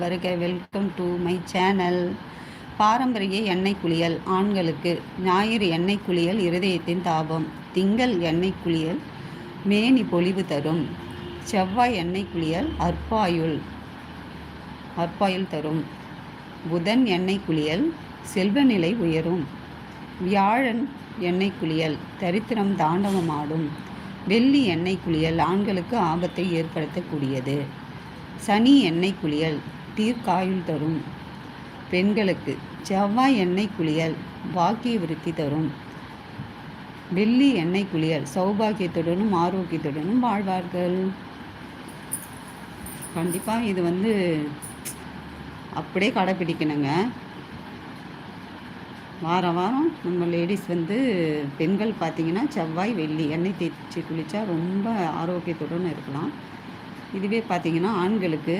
வருக, welcome to my channel. பாரம்பரிய எண்ணெய் குளியல் ஆண்களுக்கு. ஞாயிறு எண்ணெய் குளியல் இருதயத்தின் தாபம். திங்கள் எண்ணெய் குளியல் மேனி பொலிவு தரும். செவ்வாய் எண்ணெய் குளியல் அற்பாயுள் தரும். புதன் எண்ணெய் குளியல் செல்வநிலை உயரும். வியாழன் எண்ணெய் குளியல் தரித்திரம் தாண்டவமாடும். வெள்ளி எண்ணெய் குளியல் ஆண்களுக்கு ஆபத்தை ஏற்படுத்தக்கூடியது. சனி எண்ணெய் குளியல் தீர்க்காயுள் தரும். பெண்களுக்கு செவ்வாய் எண்ணெய் குளியல் பாக்கிய விருத்தி தரும். வெள்ளி எண்ணெய் குளியல் சௌபாகியத்துடனும் ஆரோக்கியத்துடனும் வாழ்வார்கள். கண்டிப்பாக இது அப்படியே கடைப்பிடிக்கணுங்க. வாரம் நம்ம லேடிஸ் பெண்கள் பார்த்திங்கன்னா செவ்வாய் வெள்ளி எண்ணெய் தேய்ச்சி குளித்தா ரொம்ப ஆரோக்கியத்துடன் இருக்கலாம். இதுவே பார்த்திங்கன்னா ஆண்களுக்கு